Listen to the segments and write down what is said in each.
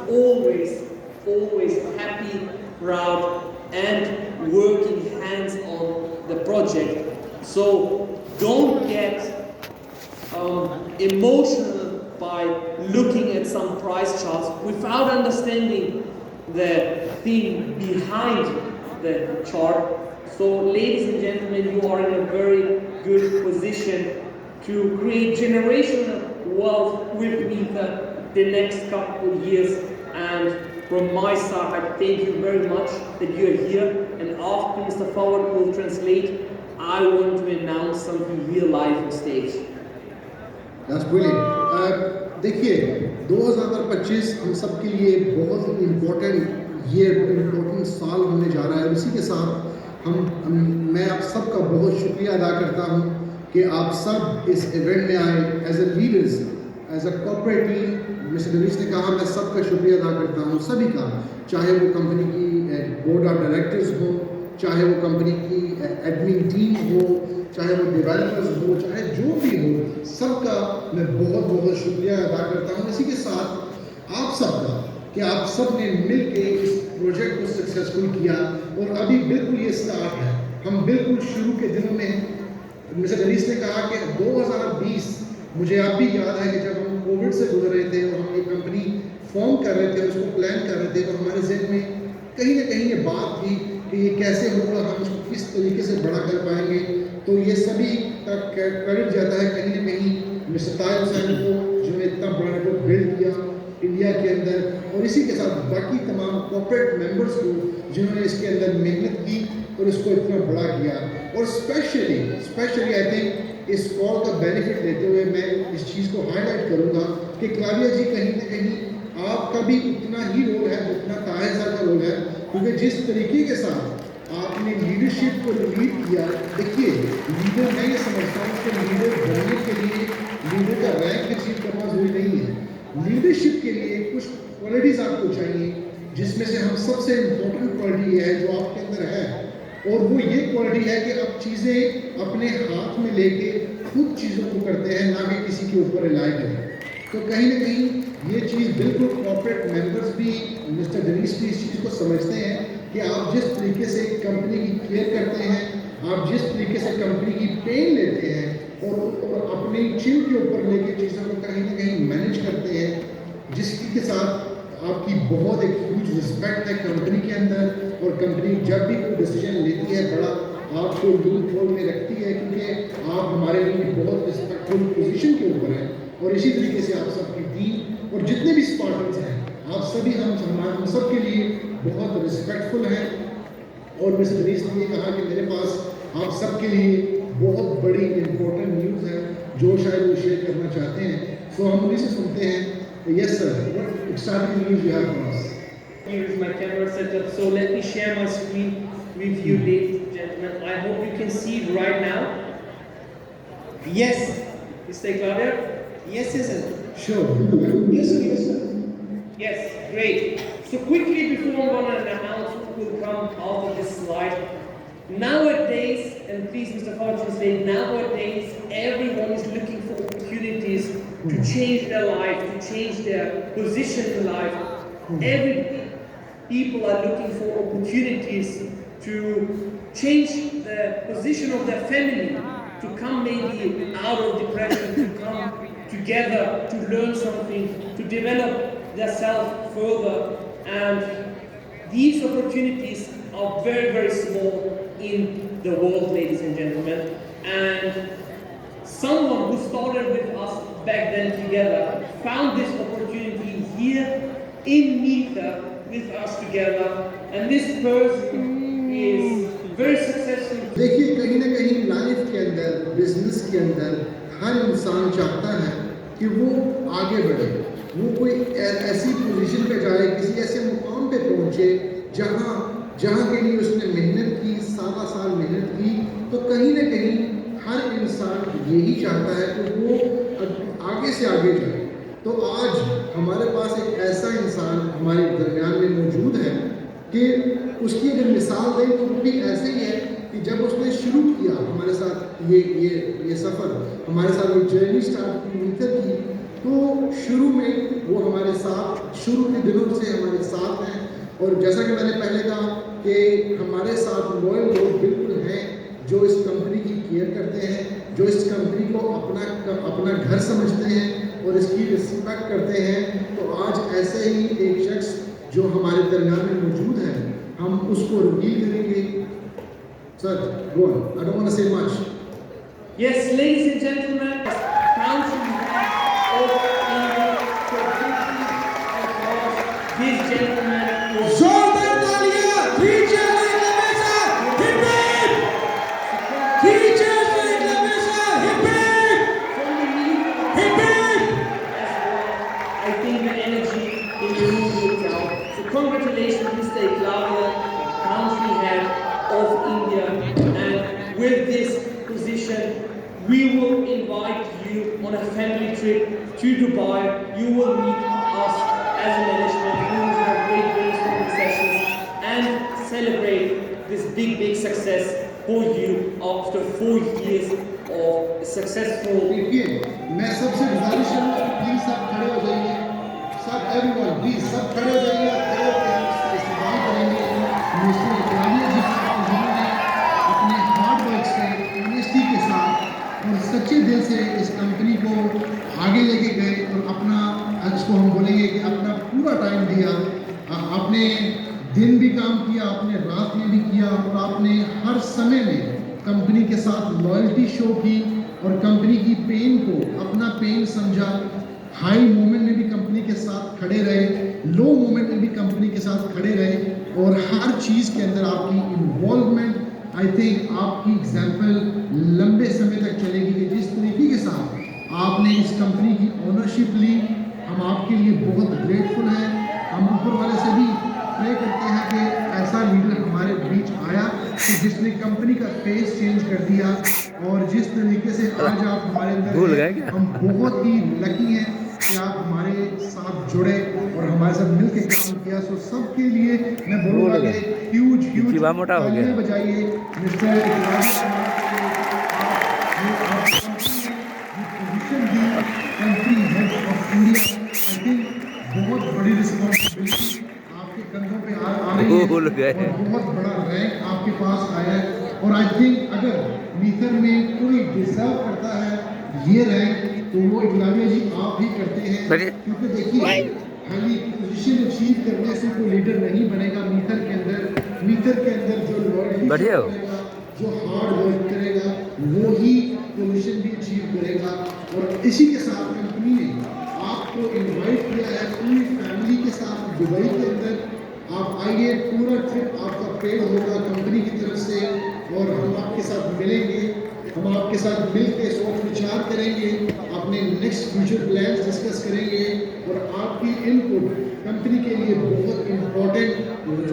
always happy, proud, and working hands on the project. So don't get emotional by looking at some price charts without understanding the thing behind the chart. So ladies and gentlemen, you are in a very good position to create generational wealth with Meetha the next couple of years. And from my side, thank you very much that you are here. And after Mr. Fawad will translate, I want to announce something real live on stage. That's brilliant. देखिए 2025 हम सब के लिए बहुत important साल होने जा रहा है। इसी के साथ मैं आप सबका बहुत शुक्रिया अदा करता हूँ कि आप सब इस इवेंट में आए as a leaders, as a corporate team. Mister Danish ने कहा, मैं सबका शुक्रिया अदा करता हूँ, सभी का, चाहे वो कंपनी की बोर्ड ऑफ डायरेक्टर्स हो, चाहे वो कंपनी की एडमिन टीम हो, चाहे वो डेवलपर्स हो, चाहे जो भी हो, सबका मैं बहुत शुक्रिया अदा करता हूँ। इसी के साथ आप सबका कि आप सब ने मिल के इस प्रोजेक्ट को सक्सेसफुल किया और अभी बिल्कुल ये स्टार्ट है। हम बिल्कुल शुरू के दिनों में मिस्टर दनीश ने कहा कि 2020, मुझे आप भी याद है कि जब हम कोविड से गुजर रहे थे और हम ये कंपनी फॉर्म कर रहे थे, उसको प्लान कर रहे थे, तो हमारे जहन में कहीं ना कहीं ये बात थी कि ये कैसे होगा, हम इसको किस तरीके से बड़ा कर पाएंगे। तो ये सभी का क्रेडिट जाता है कहीं ना कहीं मिस्टर ताहिर हुसैन को, जिन्होंने इतना बड़ा नेटवर्क बिल्ड किया इंडिया के अंदर, और इसी के साथ बाकी तमाम कॉर्पोरेट मेंबर्स को जिन्होंने इसके अंदर मेहनत की और इसको इतना बड़ा किया। और स्पेशली आई थिंक इस कॉल का बेनिफिट लेते हुए मैं इस चीज़ को हाईलाइट करूँगा कि क्लाविया जी कहीं ना कहीं आपका भी उतना ही रोल है जितना ताहिर साहब का रोल है, क्योंकि जिस तरीके के साथ आपने लीडरशिप को लीड किया। देखिए, लीडर मैं ये समझता हूँ कि लीडर बनने के लिए लीडर का रैंक अचीव करना जरूरी नहीं है। लीडरशिप के लिए कुछ क्वालिटीज़ आपको चाहिए, जिसमें से हम सबसे इम्पोर्टेंट क्वालिटी ये है जो आपके अंदर है, और वो ये क्वालिटी है कि आप चीज़ें अपने हाथ में लेके खुद चीज़ों को करते हैं, ना कि किसी के ऊपर रिलाय करें। तो कहीं ना कहीं ये चीज़ बिल्कुल कॉर्पोरेट मेंबर्स भी, मिस्टर दनीश भी इस चीज़ को समझते हैं कि आप जिस तरीके से कंपनी की केयर करते हैं, आप जिस तरीके से कंपनी की पेन लेते हैं और अपनी चिल के ऊपर लेके चीज़ों को कहीं ना कहीं मैनेज करते हैं, जिसकी के साथ आपकी बहुत एक ह्यूज रिस्पेक्ट है कंपनी के अंदर। और कंपनी जब भी कोई डिसीजन लेती है बड़ा, आपको लीड रोल में रखती है, क्योंकि आप हमारे लिए बहुत रिस्पेक्टफुल पोजीशन के ऊपर हैं। और इसी तरीके से आप सबकी टीम और जितने भी स्पार्टन्स हैं, आप सभी हम सब के लिए बहुत रिस्पेक्टफुल हैं। और मिस्टर दनीश ने ये कहा कि मेरे पास आप सबके लिए बहुत बड़ी इंपॉर्टेंट न्यूज़ है जो शायद वो शेयर करना चाहते हैं। सो हम उन्हीं से सुनते हैं। Yes, sir. What exciting news you have for us? Here is my camera setup. So let me share my screen with you, ladies and gentlemen. I hope you can see it right now. Yes. Mr. Claudia? Yes, sir. Sure. Yes, sir. Yes, great. So quickly, before I'm going to announce who will come out of this slide. Nowadays, and please, Mr. Hodgson, say nowadays, everyone is looking for opportunities to change their life, to change their position in life. Every people are looking for opportunities to change the position of their family, to come maybe out of depression, to come together, to learn something, to develop themselves further. And these opportunities are very small in the world, ladies and gentlemen. And someone who started with us back then together found this opportunity here in Meetha with us together, and this person is very successful. देखिए, कहीं ना कहीं life के अंदर, business के अंदर हर इंसान चाहता है कि वो आगे बढ़े, वो कोई ऐसी पोजीशन पे जाए, किसी ऐसे मुकाम पे पहुंचे जहाँ के लिए उसने मेहनत की, साल मेहनत की। तो कहीं ना कहीं हर इंसान यही चाहता है कि वो आगे से आगे जाए। तो आज हमारे पास एक ऐसा इंसान हमारे दरमियान में मौजूद है कि उसकी अगर मिसाल दें तो वो भी ऐसे ही है कि जब उसने शुरू किया हमारे साथ ये सफ़र, हमारे साथ ये जर्नी स्टार्ट की मीटर की, तो शुरू में वो हमारे साथ, शुरू के दिनों से हमारे साथ हैं, और जैसा कि मैंने पहले कहा कि हमारे साथ लॉयल लोग बिल्कुल हैं जो इस कंपनी की केयर करते हैं, जो इस कंपनी को अपना घर समझते हैं और इसकी रिस्पेक्ट करते हैं। तो आज ऐसे ही एक शख्स जो हमारे दरमियान में मौजूद है, हम उसको रिवील करेंगे। Sir, go on, I don't want to say much. Yes, ladies and gentlemen, country of India, for 50 applause. This gentleman was जोरदार तालियां! Three cheers for Iklamesa! Hip hip! Three cheers for Iklamesa! Hip hip! from the media Hip hip! as well. I think the energy in the room will tell. So congratulations, Mr. Iklavia, country head of India, and with this position, we will invite you on a family trip to Dubai. You will meet us as a management. We will have great brainstorming sessions and celebrate this big success for you after 4 years of successful. देखिए, मैं सबसे गुजारिश करूँगा कि please सब खड़े हो जाइए, सब एवरीवन प्लीज सब खड़े हो जाइए, खड़े होकर इस्तेमाल करेंगे मिस्टर इकरामिया जी का, जिन्होंने अपने हार्ड वर्क से, ऑनेस्टी के साथ और सच्चे दिल से इस कंपनी को आगे लेके गए और अपना, इसको हम बोलेंगे कि अपना पूरा टाइम दिया। आपने दिन भी काम किया, आपने रात में भी किया, और आपने हर समय में कंपनी के साथ लॉयल्टी शो की और कंपनी की पेन को अपना पेन समझा। हाई मोमेंट में भी कंपनी के साथ खड़े रहे, लो मोमेंट में भी कंपनी के साथ खड़े रहे, और हर चीज़ के अंदर आपकी इन्वॉल्वमेंट, आई थिंक आपकी एग्जाम्पल लंबे समय तक चलेगी कि जिस तरीके के साथ आपने इस कंपनी की ओनरशिप ली। हम आपके लिए बहुत ग्रेटफुल हैं। हम ऊपर वाले से भी प्रे करते हैं कि ऐसा लीडर हमारे बीच आया कि जिसने कंपनी का फेस चेंज कर दिया, और जिस तरीके से आज आप हमारे अंदर हैं, हम बहुत ही लकी हैं कि आप हमारे साथ जुड़े और हमारे साथ मिलकर काम किया। सो सबके लिए मैं बोलूँगा कि ह्यूज तालियां बजाइए mister position the country head of India. I think बहुत बड़ी रिस्पॉन्सिबिलिटी आपके कंधों पे आ रही है, और बहुत बड़ा रैंक आपके पास आया है। और आई थिंक अगर मीथर में कोई डिजर्व करता है ये रैंक, तो वो इकलामिया जी आप ही करते हैं। क्योंकि देखिए, खाली पोजीशन अचीव करने से कोई लीडर नहीं बनेगा। मीथर के अंदर जो लॉयल्टी करेगा, जो हार्ड वर्क करेगा, वो ही पोजीशन भी अचीव करेगा। और इसी के साथ कंपनी ने आपको इनवाइट किया है पूरी फैमिली के साथ दुबई के अंदर। आप आइए, पूरा ट्रिप आपका पेड होगा कंपनी की तरफ से, और हम आपके साथ मिलेंगे, हम आपके साथ मिल के सोच विचार करेंगे, अपने नेक्स्ट फ्यूचर प्लान्स डिस्कस करेंगे, और आपकी इनपुट कंपनी के लिए बहुत इम्पोर्टेंट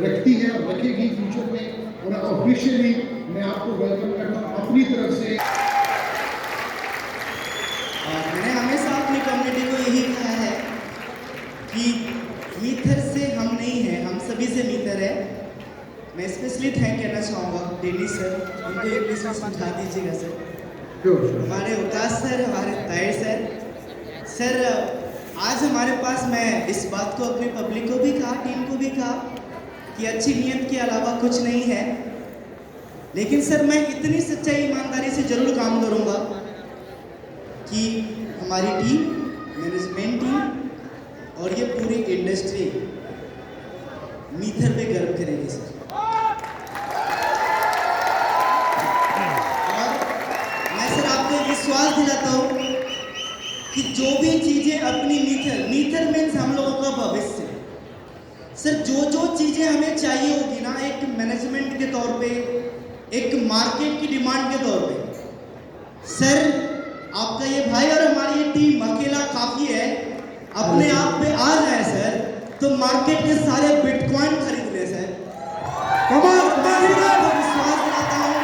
रखती है और रखेगी फ्यूचर में। और ऑफिशियली मैं आपको वेलकम करता हूँ अपनी तरफ से। मैंने हमेशा अपनी कम्युनिटी को यही कहा है कि मीथर से हम नहीं हैं, हम सभी से मीथर है। मैं स्पेशली थैंक कहना चाहूँगा डेनी सर, उनको इंग्लिश में समझा दीजिएगा सर। हमारे उकास सर, हमारे ताहिर सर, आज हमारे पास, मैं इस बात को अपनी पब्लिक को भी कहा, टीम को भी कहा कि अच्छी नीयत के अलावा कुछ नहीं है। लेकिन सर, मैं इतनी सच्चाई ईमानदारी से जरूर काम करूँगा कि हमारी टीम, मैनेजमेंट टीम और ये पूरी इंडस्ट्री मीथर पे गर्व करेगी सर। और मैं सर आपको विश्वास दिलाता हूँ कि जो भी चीज़ें अपनी मीथर मीन्स हम लोगों का भविष्य सर, जो चीज़ें हमें चाहिए होगी ना, एक मैनेजमेंट के तौर पे, एक मार्केट की डिमांड के तौर पे, सर आपका ये भाई और हमारी ये टीम अकेला काफ़ी है। अपने आप पे आ जाए सर, तो मार्केट के सारे बिटकॉइन खरीद ले सर। मैं विश्वास दिलाता हूँ,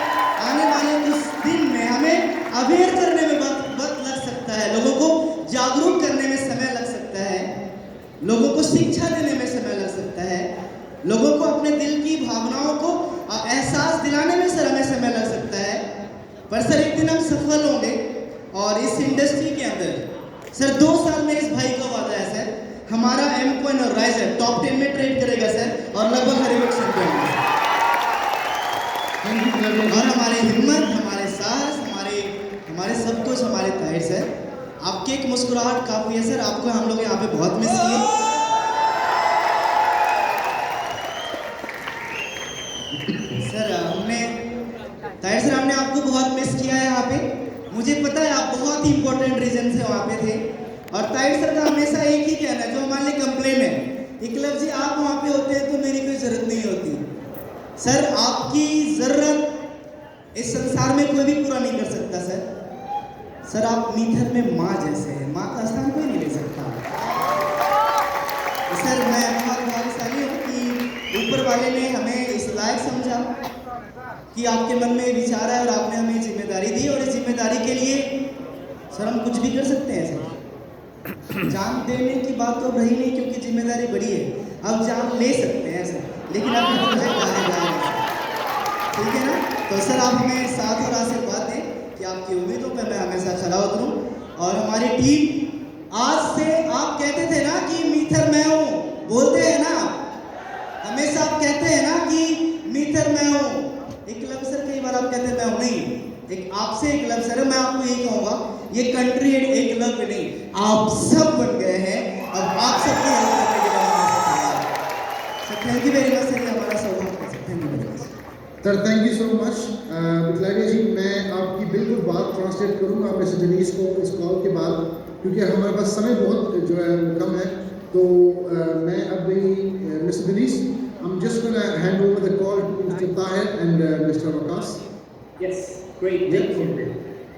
आने वाले कुछ दिन में हमें अवेयर करने में वक्त लग सकता है, लोगों को जागरूक करने में समय लग सकता है, लोगों को शिक्षा देने में समय लग सकता है, लोगों को अपने दिल की भावनाओं को एहसास दिलाने में सर हमें समय लग सकता है। पर सर एक दिन हम सफल होंगे और इस इंडस्ट्री के अंदर सर 2 साल में इस भाई का वादा है सर, हमारा एम कॉइन और राइज है टॉप 10 में ट्रेड करेगा सर, और लगभग हर एक चैंपियन में। थैंक यू क्लैविया और जी। हमारे हिम्मत, हमारे साहस, हमारे सब कुछ हमारे ताहिर सर। आपकी एक मुस्कुराहट काफी है सर, आपको हम लोग यहाँ पे बहुत मिस किए। सर ताहिर सर हमने आपको बहुत मिस किया है यहाँ पे। मुझे पता है आप बहुत ही इंपॉर्टेंट रीजन से वहाँ पे थे, और ताहिर सर का हमेशा एक ही कहना है जो हमारे लिए कंप्लेन है, इकलव जी आप वहाँ पे होते हैं तो मेरी कोई जरूरत नहीं होती। सर आपकी जरूरत इस संसार में कोई भी पूरा नहीं कर सकता सर। सर आप मीथर में माँ जैसे हैं, माँ का स्थान कोई नहीं ले सकता। सर मैं बहुत भाग्यशाली हूँ कि ऊपर वाले ने हमें इस लायक समझा कि आपके मन में विचार है और आपने हमें जिम्मेदारी दी, और इस जिम्मेदारी के लिए सर हम कुछ भी कर सकते हैं सर। जान देने की बात तो रही नहीं क्योंकि जिम्मेदारी बड़ी है, अब जान ले सकते हैं सर, लेकिन आप ठीक है ना। तो सर आप हमें साथ और आशीर्वाद दें कि आपकी उम्मीदों पर मैं हमेशा खरा उतरूं, और हमारी टीम आज से, आप कहते थे ना कि मीथर मैं हूँ, बोलते हैं ना हमेशा, आप कहते हैं ना कि मीथर मैं हूँ। इकलव सर कई बार आप कहते हैं मैं हूँ, नहीं, एक आपसे इकलव सर है। मैं आपको यही कहूँगा, ये कंट्री एकलव्य नहीं, आप सब बन गए हैं। अब आप सबकी हेल्प करने के लिए sir thank you very much sir, हमारा सौभाग्य है sir, thank you very much sir. Thank you so much क्लैविया जी। मैं आपकी बिल्कुल बात ट्रांसलेट करूँगा मिस्टर डेनिस को इस कॉल के बाद, क्योंकि हमारे पास समय बहुत जो है वो कम है। तो मैं अभी mister Dennis, I'm just going to hand over the call to Mr. Tahir and Mr. Waqas. Yes, great, thank you.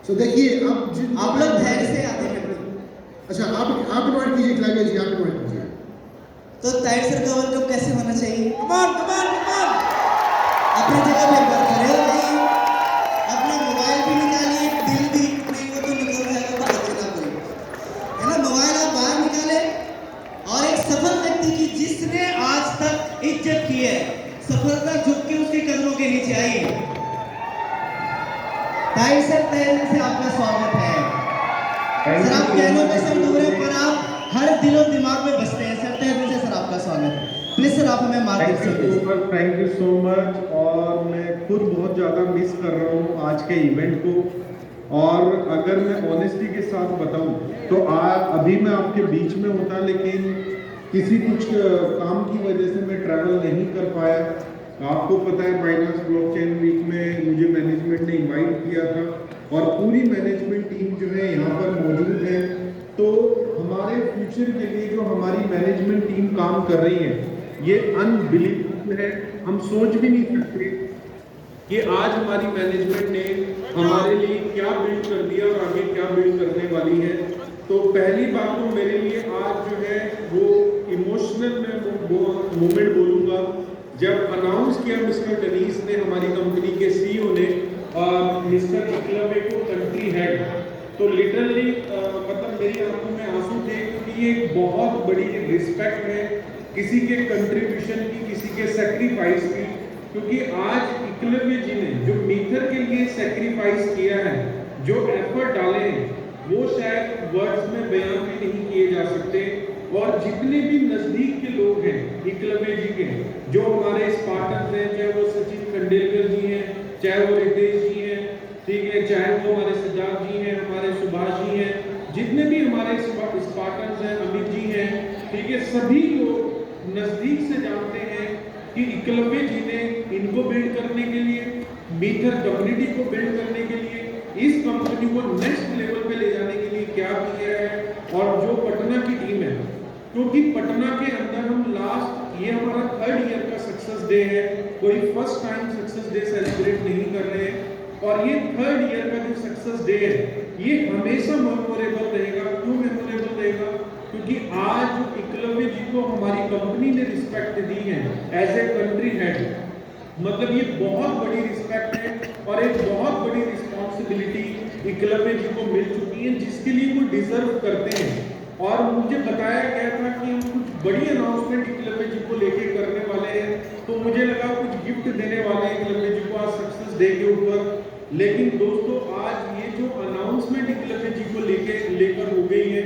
So देखिए आप लोग धैर्य से आते हैं। अच्छा आप इन्वाइट कीजिए क्लैविया जी, आप इन्वाइट कीजिए। तो ताहिर सर का वर्ल्ड कप कैसे होना चाहिए? कमान कमान कमान, अपनी जगह पे पर खड़े हो जाइए, अपना मोबाइल भी निकालिए, दिल भी नहीं वो तो निकल जाएगा, तो बच्चे ना करें, है ना। मोबाइल आप बाहर निकाले, और एक सफल व्यक्ति की जिसने आज तक इज्जत की है, सफलता झुक के उसके कदमों के नीचे आई है। ताहिर सर तहे दिल से आपका स्वागत है सर। आप कहने में सब दूर है पर आप हर दिलो दिमाग में बसते हैं सर, तहे दिल से सर आपका स्वागत है। प्लीज सर आप हमें मार्गदर्शन करें। Thank you so much. और मैं खुद बहुत ज़्यादा मिस कर रहा हूँ आज के इवेंट को, और अगर मैं ऑनेस्टी के साथ बताऊँ तो अभी मैं आपके बीच में होता, लेकिन किसी कुछ काम की वजह से मैं ट्रैवल नहीं कर पाया। आपको पता है बाइनास ब्लॉकचेन वीक में मुझे मैनेजमेंट ने इनवाइट किया था, और पूरी मैनेजमेंट टीम जो है यहाँ पर मौजूद है। तो हमारे फ्यूचर के लिए जो हमारी मैनेजमेंट टीम काम कर रही है, ये अनबिलीवेबल है। हम सोच भी नहीं सकते कि आज हमारी मैनेजमेंट ने हमारे लिए क्या बिल्ड कर दिया और आगे क्या बिल्ड करने वाली है। तो पहली बात तो मेरे लिए आज जो है वो इमोशनल मैं वो मोमेंट बोलूँगा जब अनाउंस किया मिस्टर डेनिस ने, हमारी कंपनी के सीईओ ने, मिस्टर इकलव्य को कंट्री हेड, तो लिटरली मतलब मेरी आंखों में आंसू थे, क्योंकि ये बहुत बड़ी रिस्पेक्ट है किसी के कंट्रीब्यूशन की, किसी के सेक्रीफाइस की। क्योंकि आज इकलव्य जी ने जो मीथर के लिए सेक्रीफाइस किया है, जो एफर्ट डाले हैं, वो शायद वर्ड्स में बयान भी नहीं किए जा सकते। और जितने भी नजदीक के लोग हैं इकलव्य जी के, जो हमारे स्पार्टन्स हैं, चाहे वो सचिन कंडेलकर जी हैं, चाहे वो रितेश जी हैं, ठीक है, चाहे वो हमारे सजाद जी हैं, हमारे सुभाष जी हैं, जितने भी हमारे स्पार्टन्स हैं, अमित जी हैं, ठीक है, सभी लोग नजदीक से जानते हैं कि इकलव्य जी ने इनको बिल्ड करने के लिए, मीथर कम्युनिटी को बिल्ड करने के लिए, इस कंपनी को नेक्स्ट लेवल पे ले जाने के लिए क्या किया है। और जो पटना की टीम है, क्योंकि पटना के अंदर हम लास्ट, ये हमारा 3rd ईयर का सक्सेस डे है, कोई first time success day celebrate नहीं कर रहे हैं। और ये 3rd ईयर का जो सक्सेस डे है, ये हमेशा मेमोरेबल रहेगा। क्यों मेमोरेबल रहेगा? क्योंकि आज जो इकलव्य जी को हमारी कंपनी ने रिस्पेक्ट दी है एज ए कंट्री हेड, मतलब ये बहुत बड़ी रिस्पेक्ट है और एक बहुत बड़ी रिस्पॉन्सिबिलिटी इकलव्य जी को मिल चुकी है, जिसके लिए वो डिजर्व करते हैं। और मुझे बताया गया था कि हम कुछ बड़ी अनाउंसमेंट इकलव्य जी को लेके करने वाले हैं, तो मुझे लगा कुछ गिफ्ट देने वाले हैं इकलव्य जी को आज सक्सेस डे के ऊपर। लेकिन दोस्तों आज ये जो अनाउंसमेंट इकलव्य जी को लेकर हो गई है,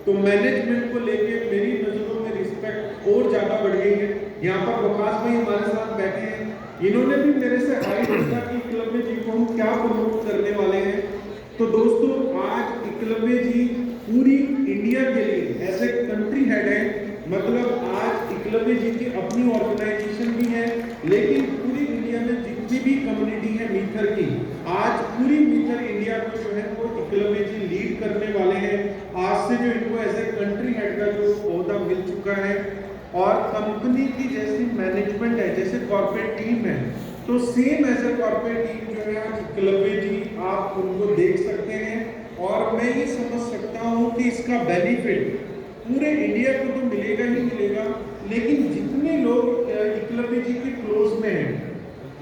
तो मैनेजमेंट को लेके मेरी नज़रों में रिस्पेक्ट और ज़्यादा बढ़ गई है। यहाँ पर वकास भाई हमारे साथ बैठे हैं, इन्होंने भी मेरे से हाई पूछा कि एकलव्य जी को हम क्या प्रमोट करने वाले हैं। तो दोस्तों आज एकलव्य जी पूरी इंडिया के लिए ऐसे कंट्री हेड है, मतलब आज एकलव्य जी की अपनी ऑर्गेनाइजेशन भी है, लेकिन पूरी इंडिया में जितनी भी कम्युनिटी है मीथर की, आज पूरी मीथर इंडिया को जो है वो एकलव्य जी लीड करने वाले हैं। आज से जो इनको ऐसे कंट्री हेड का जो ओहदा मिल चुका है और कंपनी की जैसी मैनेजमेंट है, जैसे कॉर्पोरेट टीम है, तो same as a corporate team जो है आज एकलव्य जी आप उनको देख सकते हैं। और मैं ये समझ सकता हूँ कि इसका बेनिफिट पूरे इंडिया को तो मिलेगा ही मिलेगा, लेकिन जितने लोग एकलव्य जी के क्लोज में हैं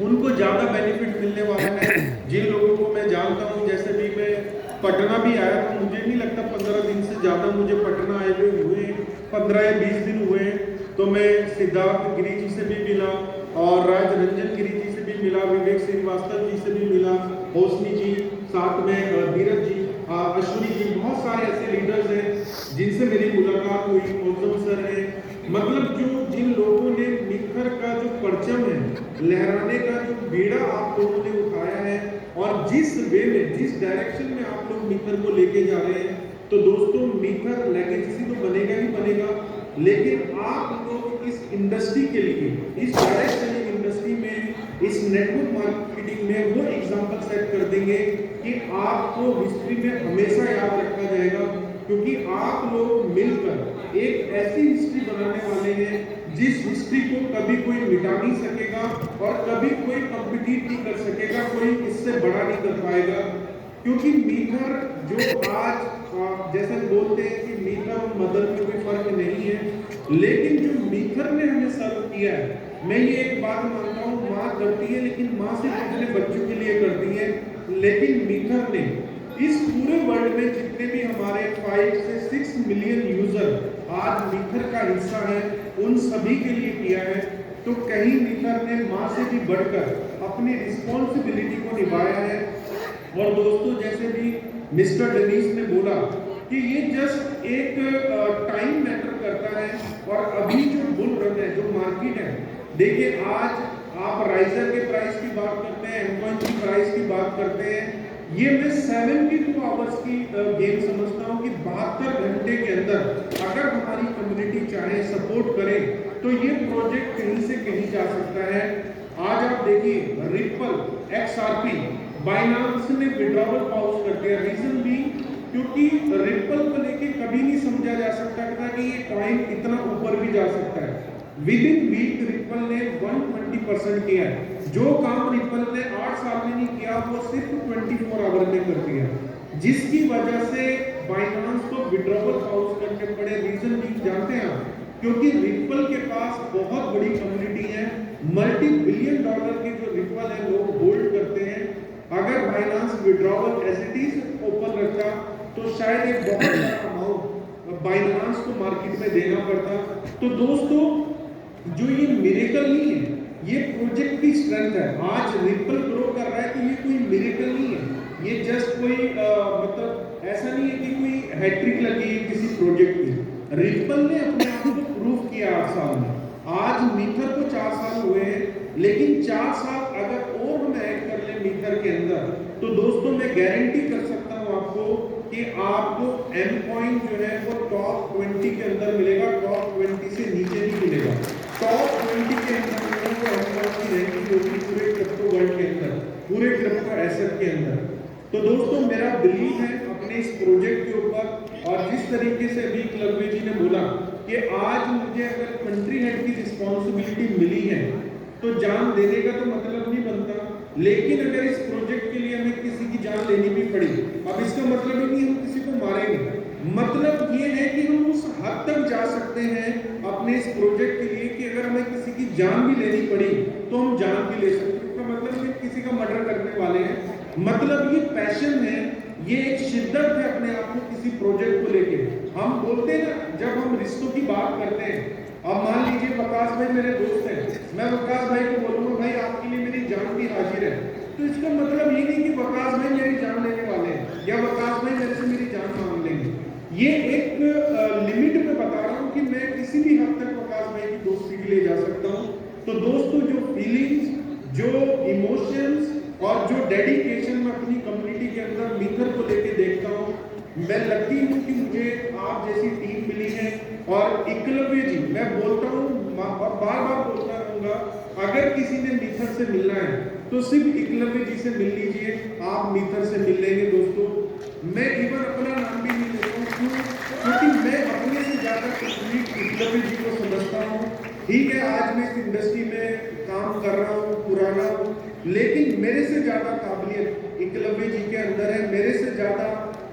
उनको ज़्यादा बेनिफिट मिलने वाला है। जिन लोगों को मैं जानता हूँ, जैसे भी मैं पटना भी आया तो मुझे नहीं लगता 15 दिन से ज़्यादा मुझे पटना आए हुए 15 या 20 दिन हुए हैं। तो मैं सिद्धार्थ गिरी जी से भी मिला और राज रंजन गिरी जी से भी मिला, विवेक श्रीवास्तव जी से भी मिला, होसनी जी, साथ में धीरज जी, अश्विनी जी, बहुत सारे ऐसे लीडर्स हैं जिनसे मेरी मुलाकात हुई। मौजूद सर है, मतलब जो जिन लोगों ने मीथर का जो परचम है लहराने का जो बीड़ा आप लोगों ने उठाया है और जिस वे में जिस डायरेक्शन में आप लोग मीथर को लेके जा रहे हैं, तो दोस्तों मीथर लेगेसी तो बनेगा ही बनेगा, लेकिन आप लोग इस इंडस्ट्री के लिए, इस डायरेक्ट सेलिंग इंडस्ट्री में, इस नेटवर्क मार्केटिंग में वो एग्जांपल सेट कर देंगे कि आपको हिस्ट्री में हमेशा याद रखा जाएगा, क्योंकि आप लोग मिलकर एक ऐसी हिस्ट्री बनाने वाले हैं जिस हिस्ट्री को कभी कोई मिटा नहीं सकेगा और कभी कोई कम्पिटिट नहीं कर सकेगा, कोई इससे बड़ा नहीं कर पाएगा। क्योंकि मीथर जो आज जैसे बोलते हैं कि मीठा और मदर में कोई फर्क नहीं है, लेकिन जो मीथर ने हमें सर्व किया है, मैं ये एक बात मानता हूँ, माँ करती है लेकिन माँ सिर्फ अपने बच्चों के लिए करती है, लेकिन मीथर ने इस पूरे वर्ल्ड में जितने भी हमारे 5 से 6 मिलियन यूजर आज मीथर का हिस्सा है, उन सभी के लिए किया है। तो कहीं मीथर ने माँ से भी बढ़कर अपनी रिस्पॉन्सिबिलिटी को निभाया है। और दोस्तों जैसे भी मिस्टर डेनिस ने बोला कि ये जस्ट एक टाइम मैटर करता है, और अभी जो बुल रन है, जो मार्केट है, देखिए आज आप राइजर के प्राइस की बात करते हैं, एमकॉइन की प्राइस की बात करते हैं, ये मैं 72 आवर्स की गेम समझता हूँ कि 72 घंटे के अंदर अगर हमारी कम्युनिटी चाहे सपोर्ट करे तो ये प्रोजेक्ट कहीं से कहीं जा सकता है। आज आप देखिए रिपल, XRP, बाइनांस ने विड्रॉवल पॉज कर दिया। रीजन भी क्योंकि रिपल को लेके कभी नहीं समझा जा सकता था कि ये कॉइन इतना ऊपर भी जा सकता है। विद इन वीक रिपल ने 120% किया है। जो काम रिपल ने 8 साल में नहीं किया वो सिर्फ 24 आवर में कर दिया, जिसकी वजह से बाइनांस को विड्रॉवल पॉज करने पड़े। रीजन भी जानते हैं आप, क्योंकि रिपल के पास बहुत बड़ी कम्युनिटी है, $multi-billion की जो रिपल है लोग होल्ड करते हैं। अगर Binance withdrawal as it is open रखता तो शायद एक बहुत बड़ा अमाउंट बाइनांस को मार्केट में देना पड़ता। तो दोस्तों जो ये मिरेकल नहीं है, ये प्रोजेक्ट की स्ट्रेंथ है। आज रिपल ग्रो कर रहा है तो ये कोई मिरेकल नहीं है, ये जस्ट कोई मतलब ऐसा नहीं है कि कोई हैट्रिक लगी है किसी प्रोजेक्ट की। रिपल ने अपने आप को प्रूव किया 8 साल में। आज मीथर को 4 साल हुए हैं, लेकिन 4 साल अगर और हम ऐड कर ले मीथर के अंदर, तो दोस्तों मैं गारंटी कर सकता हूं आपको कि आपको एमकॉइन जो है वो टॉप 20 के अंदर मिलेगा, टॉप 20 से नीचे नहीं मिलेगा। टॉप 20 के अंदर वो एमकॉइन की रैंकिंग होगी पूरे क्रिप्टो वर्ल्ड के अंदर, पूरे क्रिप्टो एसेट के अंदर। तो दोस्तों मेरा बिलीव है अपने इस प्रोजेक्ट के ऊपर, और जिस तरीके से अभी एकलव्य जी ने बोला कि आज मुझे अगर कंट्री हेड की रिस्पॉन्सिबिलिटी मिली है तो जान देने का तो मतलब नहीं बनता, लेकिन अगर इस प्रोजेक्ट के लिए हमें किसी की जान लेनी भी पड़ी, अब इसका मतलब ही नहीं हम किसी को मारेंगे, मतलब ये है कि हम उस हद तक जा सकते हैं अपने इस प्रोजेक्ट के लिए कि अगर हमें किसी की जान भी लेनी पड़ी तो हम जान भी ले सकते हैं। इसका मतलब कि किसी का मर्डर करने वाले हैं, मतलब ये पैशन है, ये एक शिद्दत है अपने आप को किसी प्रोजेक्ट को लेके। हम बोलते हैं ना, जब हम रिश्तों की बात करते हैं, अब मान लीजिए वकास भाई मेरे दोस्त हैं, मैं वकास भाई को बोलूंगा भाई आपके लिए मेरी जान भी हाजिर है, तो इसका मतलब ये नहीं कि वकास भाई मेरी जान लेने वाले हैं या वकास भाई मेरे से मेरी जान मांग लेंगे। ये एक कि मैं किसी भी हद तक प्रकाश भाई की दोस्ती के लिए जा सकता हूँ। तो दोस्तों, जो फीलिंग्स, जो इमोशंस और जो डेडिकेशन मैं अपनी कम्युनिटी के अंदर मीथर को लेके देखता हूँ, मैं लगती हूँ कि मुझे आप जैसी टीम मिली है। और एकलव्य जी, मैं बोलता हूँ और बार बार बोलता रहूंगा, अगर किसी ने मीथर से मिलना है तो सिर्फ एकलव्य जी से मिल लीजिए, आप मीथर से मिल लेंगे। दोस्तों, मैं इवन अपना नाम भी नहीं लेता हूँ, क्यों? क्योंकि मैं अपने से ज्यादा कंप्लीट एकलव्य जी को समझता हूँ। ठीक है, आज मैं इस इंडस्ट्री में काम कर रहा हूँ, पुराना हूँ, लेकिन मेरे से ज्यादा काबिलियत एकलव्य जी के अंदर है। मेरे से ज्यादा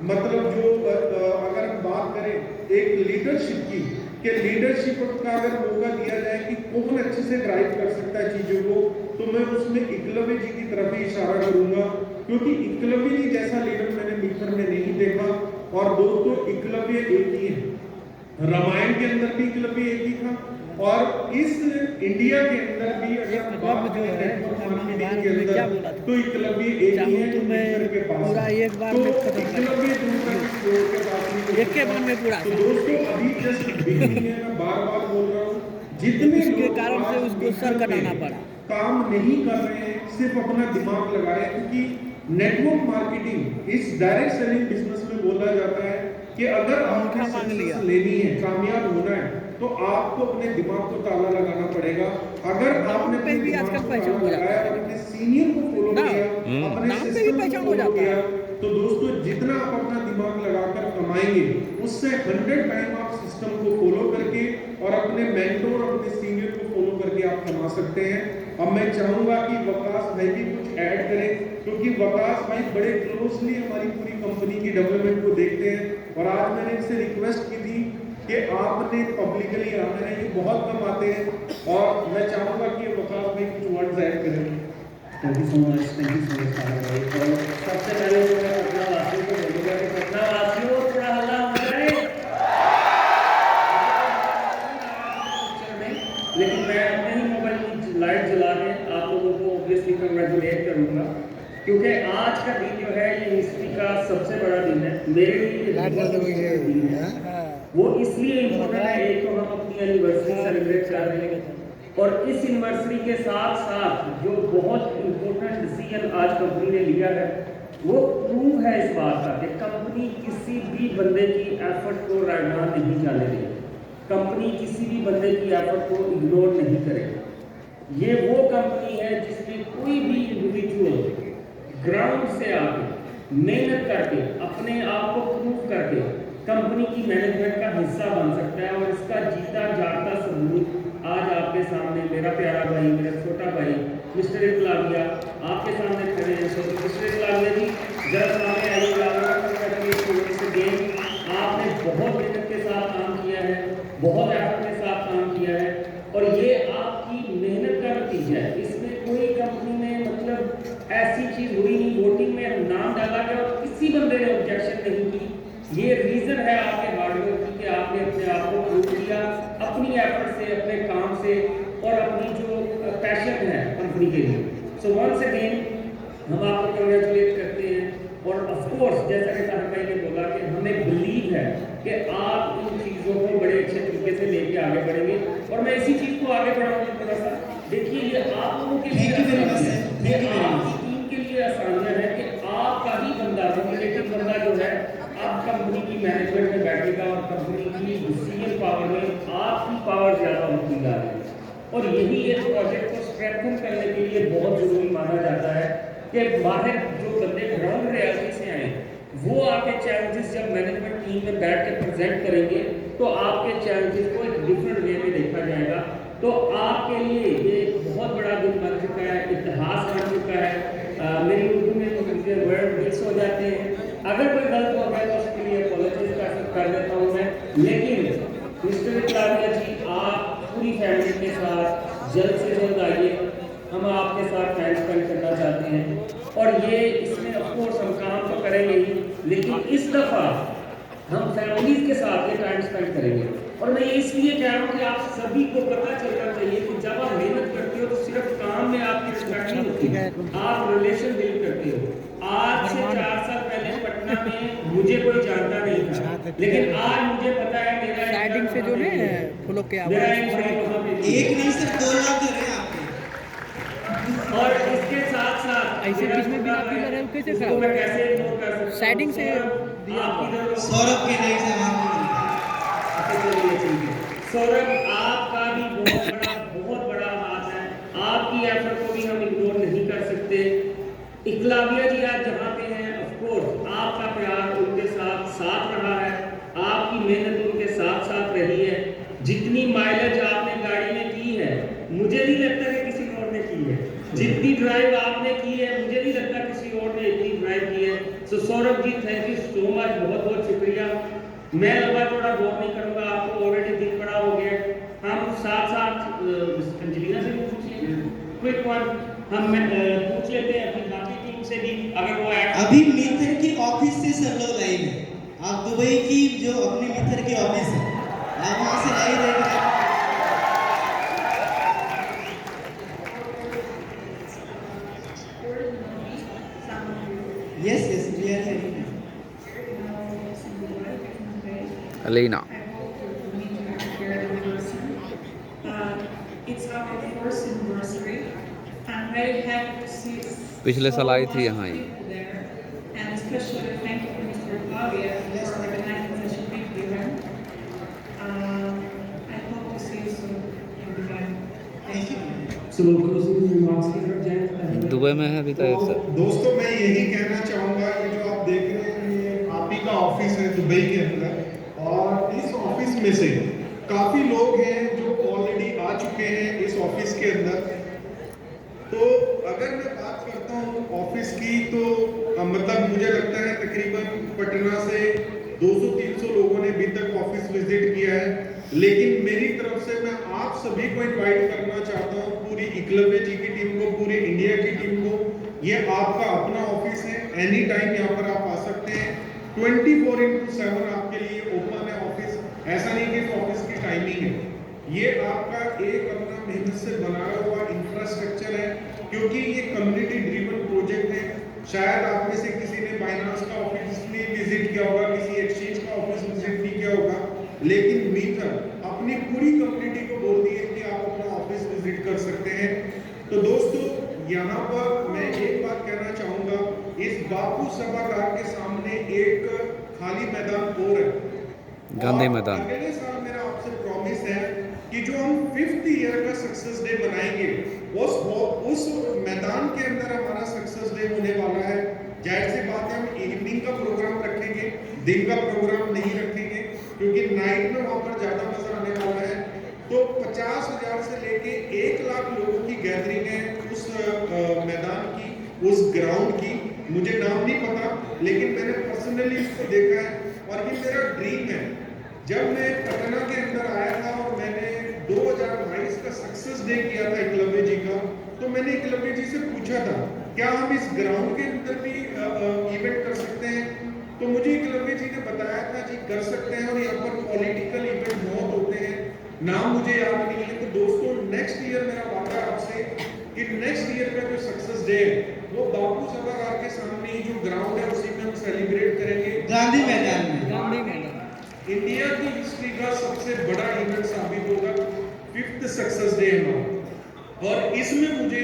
मतलब जो अगर हम बात करें एक लीडरशिप की, कि लीडरशिप का अगर मौका दिया जाए कि कौन अच्छे से ड्राइव कर सकता है चीजों को, तो मैं उसमें एकलव्य जी की तरफ ही इशारा करूंगा, क्योंकि एकलव्य जी जैसा लीडर मैंने मीथर में नहीं देखा। और दोस्तों, एकलव्य एक ही है, रामायण के अंदर भी एकलव्य एक ही था, और इस इंडिया के अंदर भी अगर बात करें के अंदर, तो एकलव्य एक ही है मीथर के पास। पूरा एक बार तो में खत्म कर एकलव्य दूर तक स्टोर के पास नहीं एक के बार में पूरा। तो दोस्तों, अभी जस्ट बिगिनिंग है, मैं बार बार बोल रहा हूँ, जितने उसके लोग कारण से आज उसको मीथर सर में कटाना पड़ा। काम नहीं कर रहे हैं, सिर्फ अपना दिमाग लगा रहे हैं, क्योंकि नेटवर्क मार्केटिंग इस डायरेक्ट सेलिंग बिजनेस में बोला जाता है कि अगर आपको मांग लिया। सक्सेस लेनी है, कामयाब होना है, तो आपको अपने दिमाग को ताला लगाना पड़ेगा। अगर आपने अपने भी दिमाग आजकल को पहचान हो ताला जाता लगाया है। और अपने सीनियर को फॉलो ना, किया, अपने नाम पे भी सिस्टम को पहचान हो फॉलो जाता किया, है। तो दोस्तों, जितना आप अपना दिमाग लगाकर कमाएंगे, उससे 100 टाइम आप सिस्टम को फॉलो करके और अपने मेंटोर, अपने सीनियर को फॉलो करके आप कमा सकते हैं। अब मैं चाहूंगा कि वकास भाई भी कुछ ऐड करें, क्योंकि वकास भाई बड़े क्लोजली हमारी पूरी कंपनी की डेवलपमेंट को देखते हैं। और आज मैंने इनसे रिक्वेस्ट की थी कि आपने पब्लिकली आना है, ये बहुत कम आते हैं, और मैं चाहूंगा कि वकास भाई कुछ वर्ड्स ऐड करें। Thank you so much, thank you so much भाई। और सबसे पहले तो मैं पटना वासियों को बोलूँगा कि पटना वासियों थोड़ा हल्ला हो जाए। लेकिन मैं अपने ही मोबाइल की लाइट जला के आप लोगों को ऑब्वियसली कंग्रेचुलेट करूँगा, क्योंकि आज का दिन जो है ये हिस्ट्री का सबसे बड़ा दिन है मेरे लिए। दिन है वो इसलिए इम्पोर्टेंट है, एक तो हम अपनी एनिवर्सरी सेलिब्रेट कर रहे हैं, और इस एनिवर्सरी के साथ साथ जो बहुत इम्पोर्टेंट डिसीजन आज कंपनी ने लिया है, वो प्रूव है इस बात का कि कंपनी किसी भी बंदे की एफर्ट को रायना नहीं जाने देगी। कंपनी किसी भी बंदे की एफर्ट को इग्नोर नहीं करेगी। ये वो कंपनी है जिसमें कोई भी इंडिविजुअल ग्राउंड से आके मेहनत करके अपने आप को प्रूव करके कंपनी की मैनेजमेंट का हिस्सा बन सकता है। और इसका जीता जागता सबूत आज आपके सामने मेरा प्यारा भाई, मेरा छोटा भाई मिस्टर एकलव्य आपके सामने खड़े हैं। तो मिस्टर एकलव्य जी, जरा सामने आइए। आपने बहुत मेहनत के साथ काम किया है, बहुत एफर्ट के साथ काम किया है, और ये आपकी मेहनत का नतीजा है। इसमें कोई कंपनी में मतलब ऐसी चीज हुई नहीं, वोटिंग में नाम डाला गया और किसी बंदे ने ऑब्जेक्शन नहीं की। ये रीजन है आपके हार्डवर्क की, कि आपने अपने आप को प्रूव किया अपनी एफर्ट से, अपने काम से, और अपनी जो पैशन है कंपनी के लिए। सो वंस अगेन हम आपको कंग्रेचुलेट करते हैं। और ऑफ कोर्स जैसा कि साहब भाई ने बोला कि हमें बिलीव है कि आप इन चीज़ों को बड़े अच्छे तरीके से लेके आगे बढ़ेंगे। और मैं इसी चीज़ को आगे बढ़ाऊंगा थोड़ा सा। देखिए, ये आप लोगों के लिए आपकी टीम के लिए आसानियाँ है कि आपका ही बंदा, नॉमिनेटेड बंदा जो है, आप कंपनी की मैनेजमेंट में बैठेगा और कंपनी की डिसीजन पावर में आपकी पावर ज़्यादा होती जा रही है। और यही एक प्रोजेक्ट को स्ट्रेंथन करने के लिए बहुत जरूरी माना जाता है कि बाहर जो बंदे ग्राउंड रियलिटी से आए, वो आपके चैलेंजेस जब मैनेजमेंट टीम में बैठ के प्रेजेंट करेंगे, तो आपके चैलेंजेस को एक डिफरेंट वे में देखा जाएगा। तो आपके लिए ये बहुत बड़ा दिन बन चुका है, इतिहास बन चुका है। मेरी उर्दू में तो मुझे वर्ड मिक्स हो जाते हैं, अगर कोई गलत हो गया तो उसके लिए अपॉलॉजाइज कर देता हूँ मैं। लेकिन मिस्टर एकलव्य जी, आप पूरी फैमिली के साथ जल्द से जल्द आइए, हम आपके साथ टाइम स्पेंड करना चाहते हैं। और ये इसमें ऑफकोर्स हम काम तो करेंगे ही, लेकिन इस दफ़ा हम फैमिलीज के साथ ये टाइम स्पेंड करेंगे। और मैं ये इसलिए कह रहा हूँ कि आप सभी को पता चलना चाहिए कि जब आप मेहनत करते हो तो सिर्फ काम में आपकी रिस्पेक्ट नहीं होती है, आप रिलेशन बिल्ड करते हो। आज से 4 साल पहले पटना में मुझे कोई जानता नहीं था, लेकिन आज मुझे पता है मेरा स्टार्टिंग से जो ने फुल के मेरा आवाज एक भाई वहाँ पे भी है। एक नहीं सिर्फ 2 लाख घर हैं आपके। और इसके साथ साथ ऐसे मेरा बीच में बिना छोटा पिलर है, वो कैसे उसको खराब मैं है? कैसे इग्नोर कर सकता हूँ? Starting से सौरभ, दिया आप हुआ। इधर हो। सौरभ के नहीं से वहाँ अच्छा, चलिए ठीक है। सौरभ, आपका भी बहुत बड़ा हाथ है, आपकी एफर्ट को भी हम इग्नोर नहीं कर सकते। इकलव्य जी आज जहाँ पे हैं, ऑफ कोर्स आपका प्यार उनके साथ रहा है, आपकी मेहनत उनके साथ रही है। जितनी माइलेज आपने गाड़ी में की है, मुझे नहीं लगता कि किसी और ने की है। जितनी ड्राइव आपने की है, मुझे नहीं लगता किसी और ने इतनी ड्राइव की है। सो Saurabh ji, thank you so much, बहुत शुक्रिया। मैं लंबा चौड़ा बोल नहीं करूँगा, आपको ऑलरेडी दिन बड़ा हो गया। हम साथ अंजलिना से भी पूछिए, क्विक वन हम पूछ लेते हैं अपनी बाकी टीम से भी, अगर वो अभी मित्र की ऑफिस से सर लोग लाइव है। आप दुबई की जो अपनी मित्र की ऑफिस है, आप वहाँ से लाइव देख रहे हैं। Yes, we are hearing you. Alina. It's our first anniversary. I'm very happy to see पिछले साल आई थी so यहाँ much he. people there, and especially thank you to Mr. Pavia for organizing such a big event. I hope to see you soon in Dubai. Thank you. So closing remarks के तरफ जाएं। Dubai में है अभी तो तक sir. दोस्तों, मैं यही कहना चाहूँगा, ये जो आप देख रहे हैं ये आप ही का ऑफिस है दुबई के अंदर, और इस ऑफिस में से काफ़ी लोग हैं जो ऑलरेडी आ चुके हैं इस ऑफिस के अंदर। तो अगर मैं बात करता हूँ ऑफिस की, तो मतलब मुझे लगता है तकरीबन पटना से 200-300 लोगों ने अभी तक ऑफिस विजिट किया है। लेकिन मेरी तरफ से मैं आप सभी को इनवाइट करना चाहता हूँ, पूरी एकलव्य जी की टीम को, पूरी इंडिया की टीम को। ये आपका अपना ऑफिस है, एनी टाइम यहाँ पर आप आ सकते हैं। 24/7 आपके लिए ओपन है ऑफिस। ऐसा नहीं कि इस ऑफिस की टाइमिंग है, ये आपका एक अपना मेहनत से बनाया हुआ इंफ्रास्ट्रक्चर है, क्योंकि ये कम्युनिटी ड्रिवन प्रोजेक्ट है। शायद आप में से किसी ने बाइनांस का ऑफिस नहीं विजिट किया होगा, किसी एक्सचेंज का ऑफिस विजिट नहीं किया होगा, लेकिन मीटर अपनी पूरी कम्युनिटी को बोलती है कि आप अपना ऑफिस विजिट कर सकते हैं। तो दोस्तों, यहाँ पर मैं एक बात कहना चाहूँगा, इस बापू सभागार के सामने एक खाली मैदान और है, गांधी मैदान। अगले साल मेरा आपसे प्रॉमिस है कि जो हम 5th ईयर का सक्सेस डे बनाएंगे, उस मैदान के अंदर हमारा सक्सेस डे होने वाला है। जाहिर सी बात है, हम इवनिंग का प्रोग्राम रखेंगे, दिन का प्रोग्राम नहीं रखेंगे, क्योंकि नाइट में वहाँ पर ज़्यादा मजा आने वाला है। तो 50,000 से लेके 1 लाख लोगों की गैदरिंग है उस मैदान की, उस ग्राउंड की। मुझे नाम नहीं पता, लेकिन मैंने पर्सनली इसको देखा है और ये मेरा ड्रीम है। जब मैं पटना के अंदर आया था और मैंने 2022 का सक्सेस डे किया था एकलव्य जी का, तो मैंने एकलव्य जी से पूछा था क्या हम इस ग्राउंड के अंदर भी इवेंट कर सकते हैं। तो मुझे एकलव्य जी ने बताया था जी कर सकते हैं, और यहाँ पर पॉलिटिकल इवेंट बहुत होते हैं, नाम मुझे याद नहीं है। तो दोस्तों, नेक्स्ट ईयर मेरा वादा आपसे कि नेक्स्ट ईयर का जो सक्सेस डे है वो बापू सभागार के सामने ही जो ग्राउंड है उसी में हम सेलिब्रेट करेंगे, गांधी मैदान में। गांधी मैदान इंडिया की हिस्ट्री का सबसे बड़ा इवेंट साबित होगा 5th सक्सेस डे हमारा। और इसमें मुझे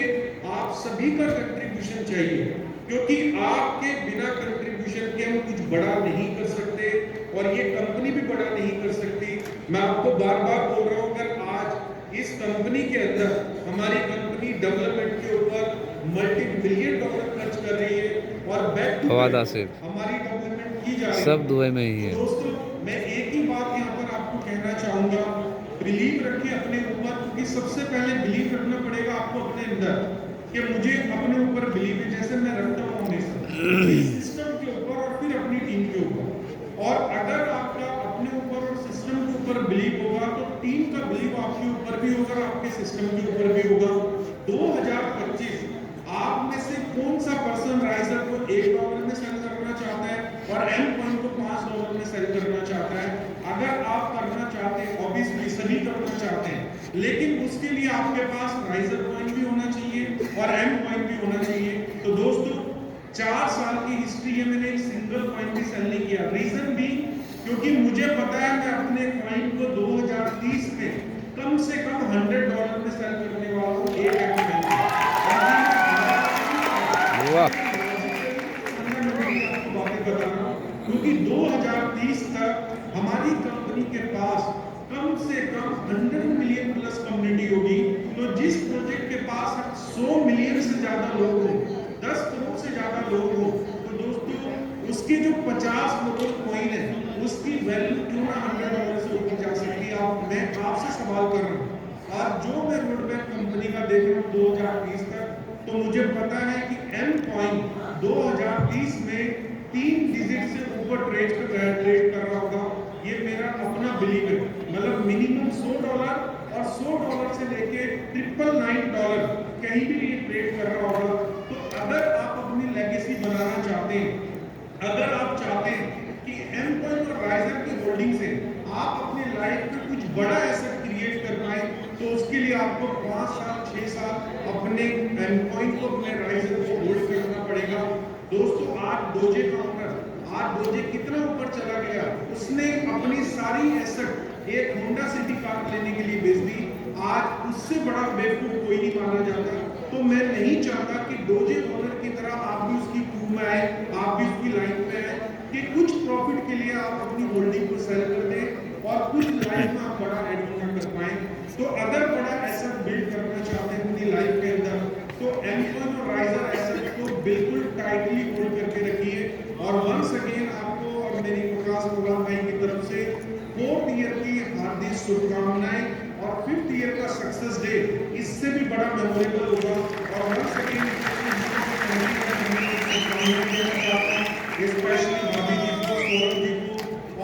आप सभी का कंट्रीब्यूशन चाहिए, क्योंकि आपके बिना कंट्रीब्यूशन के हम कुछ बड़ा नहीं कर सकते और ये कंपनी भी बड़ा नहीं कर सकती। मैं आपको बार बार बोल रहा हूँ, अगर आज इस कंपनी के अंदर हमारी कंपनी डेवलपमेंट के ऊपर $multi-billion खर्च कर रही है और बैक टू हमारी डेवलपमेंट की जा रही है, सब दुबई में ही है। दोस्तों, मैं एक ही बात यहाँ पर आपको कहना चाहूँगा, बिलीव रखिए अपने ऊपर, क्योंकि सबसे पहले बिलीव रखना पड़ेगा आपको अपने अंदर कि मुझे अपने ऊपर बिलीव है, जैसे मैं रखता हूँ हमेशा सिस्टम के ऊपर और फिर अपनी टीम के ऊपर। और अगर आपका अपने ऊपर और सिस्टम के ऊपर बिलीव होगा तो टीम का बिलीव आपके ऊपर भी होगा, आपके सिस्टम के ऊपर भी होगा। 2025 आप में से कौन सा पर्सन राइजर को $1 में सेल करना चाहता है और एम कॉइन को $5 में सेल करना चाहता है? अगर आप करना चाहते हैं, ऑब्वियसली सभी करना चाहते हैं, लेकिन उसके लिए आपके पास राइजर कॉइन भी होना चाहिए और एम कॉइन भी होना चाहिए। तो दोस्तों, 4 साल की हिस्ट्री है, मैंने एक सिंगल कॉइन भी सेल नहीं किया। रीजन भी क्योंकि मुझे पता है मैं अपने कॉइन को 2030 में कम से कम $100 में सेल करने वाला हूँ एक एम वाह बातें बता रहा हूँ, क्योंकि 2030 तक हमारी कंपनी के पास कम से कम 100 मिलियन प्लस कम्युनिटी होगी। तो जिस प्रोजेक्ट के पास 100 मिलियन से ज्यादा लोग हो, 10 करोड़ से ज्यादा लोग हो, तो दोस्तों उसके जो 50 करोड़ कॉइन है उसकी वैल्यू क्यों ना $100 से ऊपर जा सकती है। मैं आपसे सवाल कर रहा हूँ, और जो मैं रोडमैप कंपनी का देख रहा हूँ 2030 तक, तो मुझे पता है कि एम कॉइन 2030 में 3 डिजिट से ऊपर ट्रेड कर रहा होगा। ये मेरा अपना बिलीव है। मतलब मिनिमम $100 और $100 से लेके $999 कहीं भी ये ट्रेड कर रहा होगा। तो अगर आप अपनी लेगेसी बनाना चाहते हैं, अगर आप चाहते हैं कि एम कॉइन और राइजर की होल्डिंग से आप अपनी लाइफ में कुछ बड़ा एसेट क्रिएट कर पाए, तो उसके लिए आपको 5 साल 6 साल अपने एम कॉइन को, अपने राइजर को होल्ड करना पड़ेगा। दोस्तों आज डोजे का ओनर, आज डोजे कितना ऊपर चला गया, उसने अपनी सारी एसेट एक होंडा सिटी कार लेने के लिए बेच दी। आज उससे बड़ा बेवकूफ कोई नहीं माना जाता। तो मैं नहीं चाहता कि डोजे ओनर की तरह आप भी उसकी क्रू में आए, आप भी उसकी लाइन में आए, कि कुछ प्रॉफिट के लिए आप अपनी होल्डिंग को सेल कर दें और कुछ लाइफ में आप बड़ा एड ना कर पाए। तो अगर बड़ा एसेट बिल्ड करना चाहते हैं अपनी लाइफ के अंदर, तो एमकॉइन और राइजर एसेट को बिल्कुल टाइटली होल्ड करके रखिए। और वंस अगेन आपको और मेरी प्रकाश प्रोग्राम भाई की तरफ से 4th ईयर की हार्दिक शुभकामनाएं, और 5th ईयर का सक्सेस डे इससे भी बड़ा मेमोरेबल होगा। और वंस अगेन स्पेशली भाभी जी को, सौरभ जी को,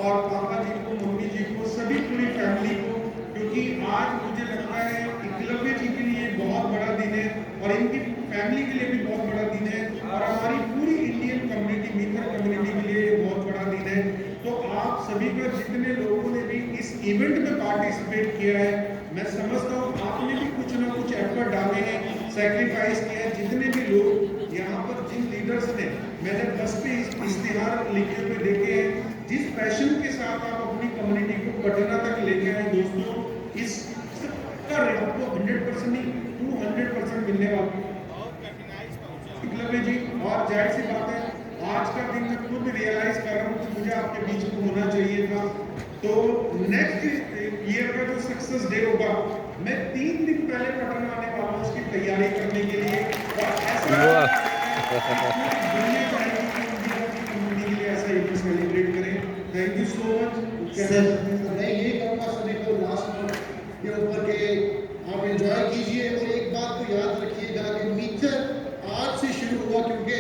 और पापा जी को, मम्मी जी को, सभी पूरी फैमिली को, क्योंकि आज मुझे लगता है एकलव्य जी के लिए बहुत बड़ा दिन है और इनकी फैमिली के लिए भी बहुत बड़ा दिन है, और हमारी पूरी इंडियन कम्युनिटी, मीथर कम्युनिटी के लिए बहुत बड़ा दिन है। तो आप सभी का, जितने लोगों ने भी इस इवेंट में पार्टिसिपेट किया है, मैं समझता हूँ आपने भी कुछ ना कुछ एफर्ट डाले हैं, सेक्रीफाइस किया है। जितने भी लोग यहाँ पर, जिन लीडर्स ने, मैंने बस पे इश्तिहार लिखे हुए देखे हैं, जिस पैशन के साथ आप अपनी कम्युनिटी को पटना तक लेके आए दोस्तों, इस का आपको 100% नहीं 200% मिलने वाला जी। और जाहिर सी बात है, आज का दिन मैं खुद रियलाइज कर रहा हूँ कि मुझे आपके बीच में होना चाहिए था। तो नेक्स्ट ईयर का जो सक्सेस डे होगा, मैं 3 दिन पहले पटना आने वाला हूँ उसकी तैयारी करने के लिए, और ऐसा ऐसा इवेंट सेलिब्रेट करें। Thank you so much sir. मैं ये कहूँगा सभी को लास्ट के ऊपर के आप एंजॉय कीजिए, और एक बात तो याद रखिएगा कि मीथर आज से शुरू हुआ, क्योंकि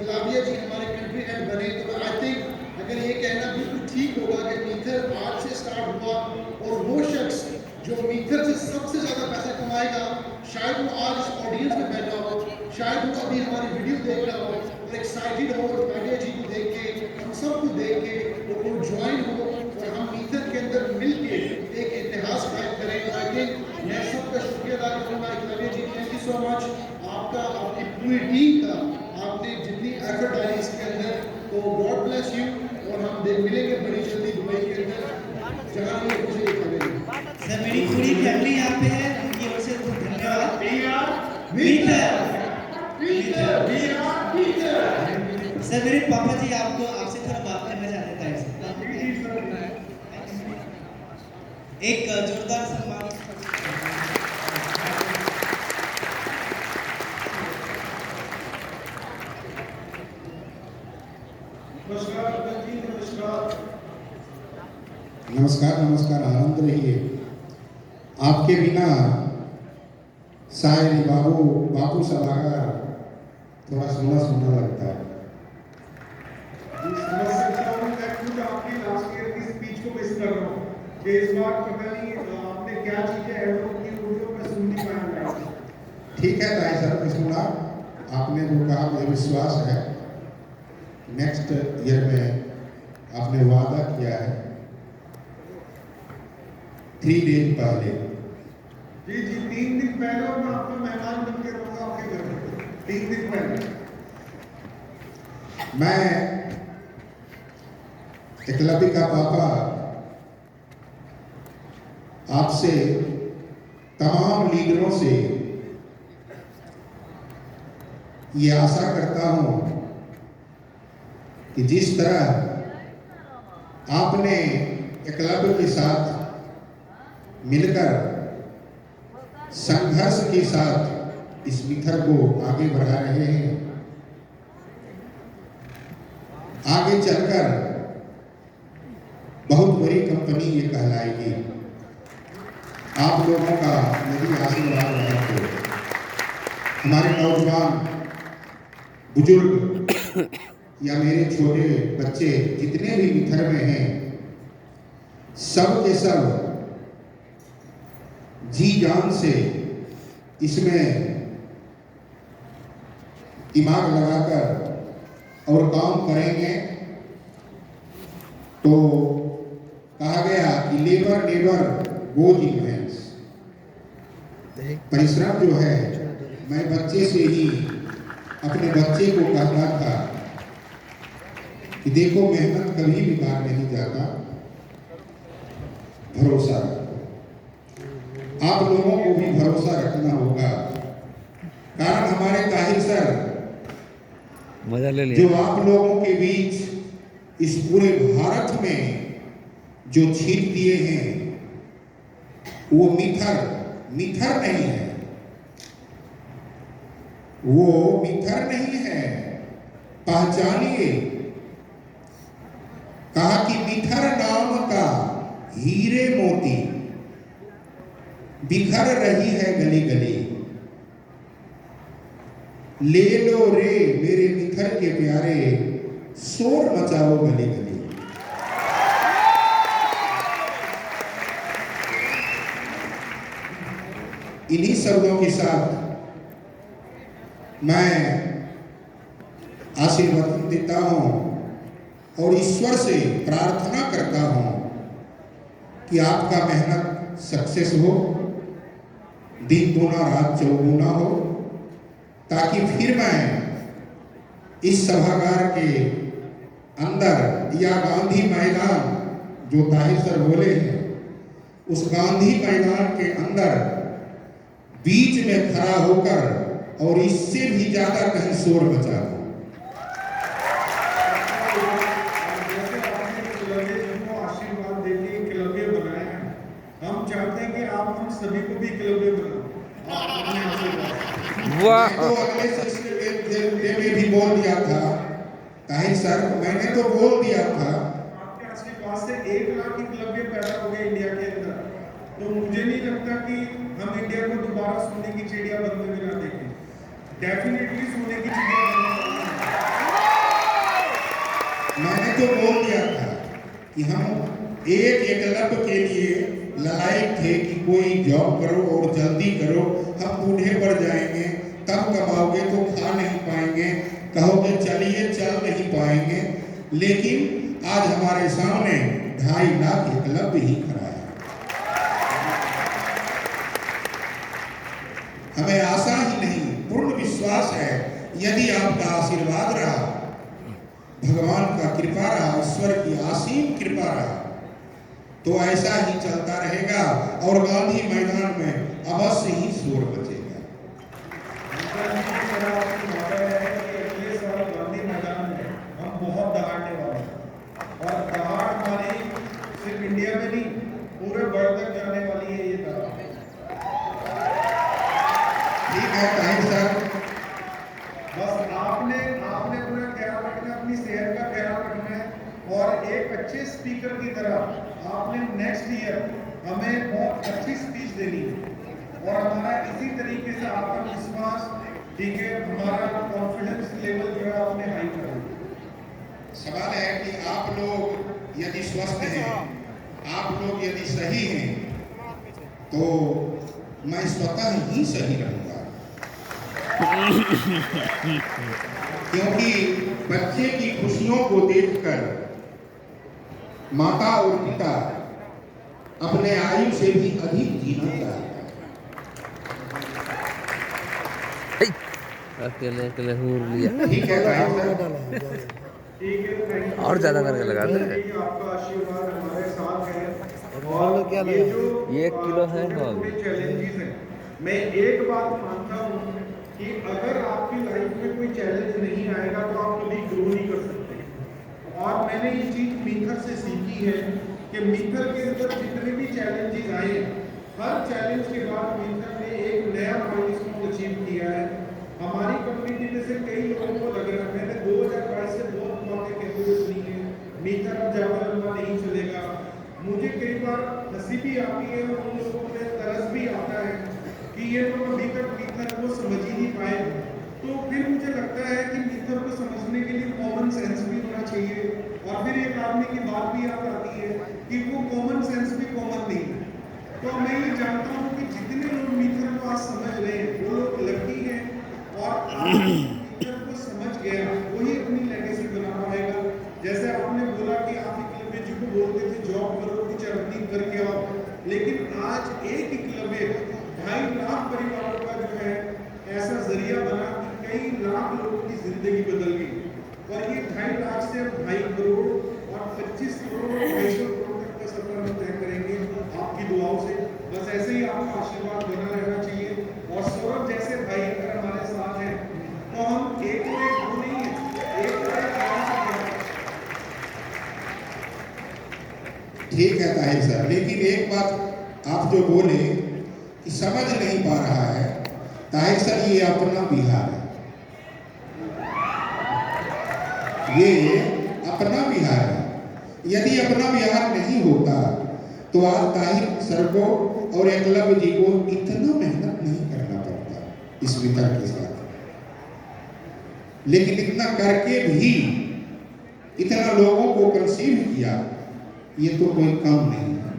क्लाविया जी हमारे कंट्री हेड बने, तो आई थिंक अगर ये कहना बिल्कुल ठीक होगा कि मीथर आज से स्टार्ट हुआ, और वो शख्स जो मीथर से सबसे ज़्यादा पैसा कमाएगा, शायद वो आज इस ऑडियंस में बैठा हो, शायद वो अभी हमारी वीडियो देख रहा हो और एक्साइटेड हो, और क्लाविया जी को देख के, हम सबको देख के वो ज्वाइन हो, और हम मीथर के अंदर मिल के एक इतिहास कायम करें। आई थिंक मैं सबका शुक्रिया अदा करूँगा। क्लाविया जी, थैंक यू सो मच, आपका, आपकी पूरी टीम का, आपने जितनी एफर्ट डाली इसके अंदर, तो गॉड ब्लेस यू। और हम मिलेंगे बड़ी जल्दी दुबई के अंदर, जहाँ ये मुझे दिखाएंगे। सर मेरी पूरी फैमिली यहाँ पे है, उनकी ओर से धन्यवाद। सर मेरे पापा जी आपसे थोड़ा बात करना चाहते थे। एक जोरदार सम्मान। नमस्कार नमस्कार, आनंद रहिए। आपके बिना शायद बापू सभागार थोड़ा सोना सोना लगता है। समझ सकता हूँ, मैं खुद आपकी लास्ट ईयर की स्पीच को मिस कर रहा हूँ कि इस बार पता नहीं आपने क्या चीजें ऐड की, वीडियो में सुन नहीं पाया। ठीक है ताई सर, मैं सुना आपने जो कहा, मुझे विश्वास है नेक्स्ट ईयर में आपने वादा किया है 3 डेज पहले। जी जी, 3 दिन पहले, और मैं आपका मेहमान बन के रहूंगा आपके घर में 3 दिन पहले। मैं एकलव्य का पापा आपसे, तमाम लीडरों से ये आशा करता हूं कि जिस तरह आपने एकलव्य के साथ मिलकर संघर्ष के साथ इस मिथर को आगे बढ़ा रहे हैं, आगे चलकर बहुत बड़ी कंपनी ये कहलाएगी। आप लोगों का यदि आशीर्वाद रहे तो हमारे नौजवान, बुजुर्ग या मेरे छोटे बच्चे जितने भी मिथर में हैं, सब के सब जी जान से इसमें दिमाग लगाकर और काम करेंगे। तो कहा गया कि labour never goes in vans. परिश्रम जो है, मैं बच्चे से ही अपने बच्चे को कहता था कि देखो मेहनत कभी बेकार नहीं जाता, भरोसा रखो। आप लोगों को भी भरोसा रखना होगा, कारण हमारे ताहिर सर मजा ले लिया। जो आप लोगों के बीच इस पूरे भारत में जो छीन दिए हैं, वो मिथर नहीं है, वो मिथर नहीं है, पहचानिए। कहा कि मिथर नाम का हीरे मोती बिखर रही है गली गली, ले लो रे मेरे मिथर के प्यारे, शोर मचाओ गली गली। इन्हीं शब्दों के साथ मैं आशीर्वाद देता हूं और ईश्वर से प्रार्थना करता हूं कि आपका मेहनत सक्सेस हो, दिन दूना रात चौगुना हो, ताकि फिर मैं इस सभागार के अंदर या गांधी मैदान जो ताहिर सर बोले हैं, उस गांधी मैदान के अंदर बीच में खड़ा होकर और इससे भी ज्यादा कहीं शोर मचा दूं। आशीर्वाद देके एकलव्य बनाए हैं, हम चाहते हैं कि आप हम सभी को भी एकलव्य बनाओ। वाह, तो अगले सिलसिले में भी बोल दिया था ताहिर सर, मैंने तो बोल दिया था आपके आशीर्वाद से 1 लाख एकलव्य पैदा हो गए इंडिया के अंदर। तो मुझे नहीं लगता कि हम इंडिया को दोबारा सोने की चिड़िया बनते हुए ना देखें। डेफिनेटली सोने की चिड़िया बनने वाली है। मैंने तो बोल दिया था कि हम एक एकलव्य के लिए ललायक थे कि कोई जॉब करो और जल्दी करो, हम बूढ़े पड़ जाएंगे, तब कमाओगे तो खा नहीं पाएंगे, कहोगे चलिए चल नहीं पाएंगे। लेकिन आज हमारे सामने 2.5 लाख एकलव्य ही खड़ा है। हमें आशा ही नहीं, पूर्ण विश्वास है, यदि आपका आशीर्वाद रहा, भगवान का कृपा रहा, ईश्वर की असीम कृपा रहा, तो ऐसा ही चलता रहेगा और गांधी मैदान में अवश्य ही शोर बचेगा। अगले साल गांधी मैदान में हम बहुत दहाड़ने वाले हैं और दहाड़ हमारी सिर्फ इंडिया में नहीं, पूरे वर्ल्ड तक जाने वाली है ये दहाड़। ठीक है ताहिर सर, बस आपने पूरा ख्याल रखना है, अपनी सेहत का ख्याल रखना है और एक अच्छे स्पीकर की तरह आपने नेक्स्ट ईयर हमें बहुत अच्छी स्पीच देनी है और हमारा इसी तरीके से आपका विश्वास, ठीक है, हमारा कॉन्फिडेंस लेवल जो है आपने हाई करना है। सवाल है कि आप लोग यदि स्वस्थ हैं, आप लोग यदि सही हैं, तो मैं स्वतः ही सही रहूंगा। क्योंकि बच्चे की खुशियों को देखकर माता और पिता अपने आयु से भी अधिक जीना चाहता है। अकेले अकेले हूर लिया ठीक है ताहिर सर। ठीक है, thank you। और ज्यादा करके लगा दे। ठीक है, आपका आशीर्वाद हमारे साथ है। और ये जो ये 1 किलो है थोड़े चैलेंजेस हैं, मैं एक बात मानता हूँ कि अगर आपकी लाइफ में कोई चैलेंज नहीं आएगा तो आप कभी ग्रो नहीं कर सकते। और मैंने ये चीज मीथर से सीखी है कि मीथर के अंदर जितने भी चैलेंजेस आए हैं, हर चैलेंज के बाद मीथर ने एक नया माइलस्टोन अचीव किया है। हमारी कम्युनिटी में से कई लोगों को लग रहा है, मैंने 2022 से बहुत बातें कहते हुए सुनी है, मीथर अब ज्यादा लंबा नहीं चलेगा। मुझे कई बार हंसी भी आती है और उन लोगों में तरस भी आता है कि ये लोग अभी तक मीथर को समझ ही नहीं पाए। तो फिर मुझे लगता है कि मीथर को समझने के लिए कॉमन सेंस भी होना चाहिए। और फिर एक आदमी की बात भी याद आती है कि वो कॉमन सेंस भी कॉमन नहीं है। तो मैं ये जानता हूँ कि जितने लोग मीथर को आज समझ रहे हैं वो लोग लकी हैं, और मीथर को समझ गया वही अपनी लेगेसी बना पाएगा। जैसे आपने बोला कि आप एकलव्य जी को बोलते थे जॉब करो, कुछ अर्निंग करके आओ, लेकिन आज एक एकलव्य 2.5 लाख परिवारों का जो है ऐसा जरिया बना कि कई लाख लोगों की जिंदगी बदल गई। और ये 2.5 लाख से अब 2.5 करोड़ और 25 करोड़ 250 करोड़ तक का सफर हम तय करेंगे आपकी दुआओं से। बस ऐसे ही आपका आशीर्वाद बना रहना चाहिए। और सौरभ जैसे भाई अगर हमारे साथ हैं तो हम एक को एक वो नहीं है, एक को एक आराम से करेंगे। ठीक है ताहिर सर, लेकिन एक बात आप जो बोले कि समझ नहीं पा रहा है, ताहिर सर ये अपना बिहार है, ये अपना बिहार है। यदि अपना बिहार नहीं होता तो आज ताहिर सर को और एकलव्य जी को इतना मेहनत नहीं करना पड़ता इस वितर के साथ। लेकिन इतना करके भी इतना लोगों को कंसीव किया, ये तो कोई काम नहीं है।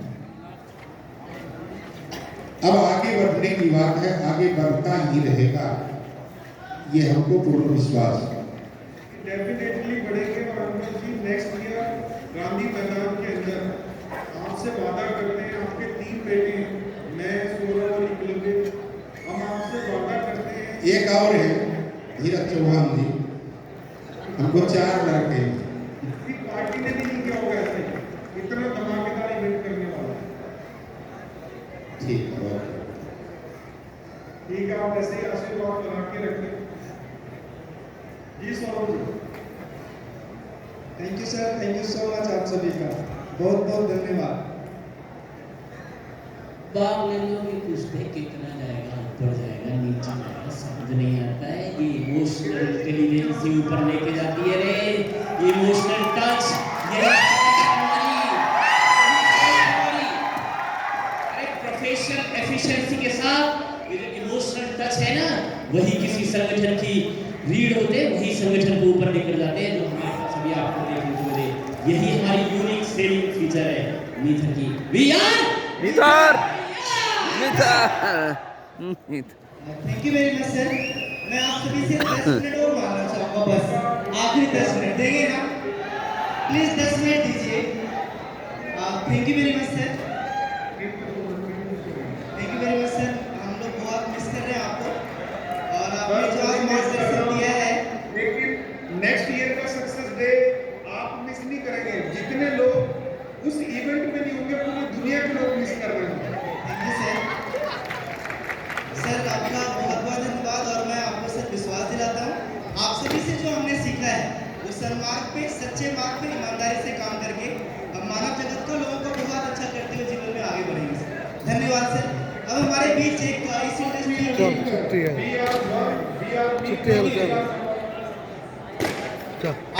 अब आगे बढ़ने की बात है, आगे बढ़ता ही रहेगा, ये हमको पूर्ण विश्वास है। डेफिनेटली बढ़ेंगे। और अंकल जी नेक्स्ट ईयर गांधी मैदान के अंदर आपसे वादा करते हैं, आपके 3 बेटे हैं, मैं, सौरभ और एकलव्य, हम आपसे वादा करते हैं। एक और है धीरज चौहान जी, हमको 4 लड़के हैं। किसी पार्टी ने भी नहीं किया होगा ऐसे, इतना धमाकेदार इवेंट करने वाला। ठीक है, ठीक है, आप ऐसे ही आशीर्वाद बना के रखें। जी Saurabh ji. Thank you sir, thank you so much आप सभी का बहुत बहुत धन्यवाद। बाप ले लो कि पूछते कितना जाएगा, ऊपर जाएगा नीचे जाएगा, समझ नहीं आता है। ये इमोशनल इंटेलिजेंस ही ऊपर लेके जाती है रे, इमोशनल टच। अरे प्रोफेशनल एफिशिएंसी के साथ ये जो इमोशनल टच है ना, वही किसी संगठन की रीढ़ होते हैं, वही संगठन को ऊपर लेकर जाते हैं। जो हमारे पास अभी आपको देखने को मिले, यही हमारी यूनिक सेलिंग फीचर है मीथर की। वी आर मीथर thank you very much sir. मैं आप सभी से 10 मिनट और मांगना चाहूँगा, बस आखिरी 10 मिनट देंगे ना? प्लीज 10 मिनट दीजिए। Thank you very much sir, thank you very much sir. हम लोग बहुत मिस कर रहे हैं आपको, और आपने जो आज मार्गदर्शन दिया है। लेकिन नेक्स्ट ईयर का सक्सेस डे आप मिस नहीं करेंगे। जितने लोग उस इवेंट में नहीं होंगे, पूरी दुनिया के लोग मिस कर रहे होंगे। Thank you sir. सर आपका बहुत बहुत धन्यवाद। और मैं आपको सर विश्वास दिलाता हूँ, आप सभी से जो हमने सीखा है वो सन्मार्ग पे, सच्चे मार्ग पे ईमानदारी से काम करके हम मानव जगत को, लोगों को बहुत अच्छा करते हुए जीवन में आगे बढ़ेंगे सर। धन्यवाद सर। अब हमारे बीच एक इस industry We are one, we are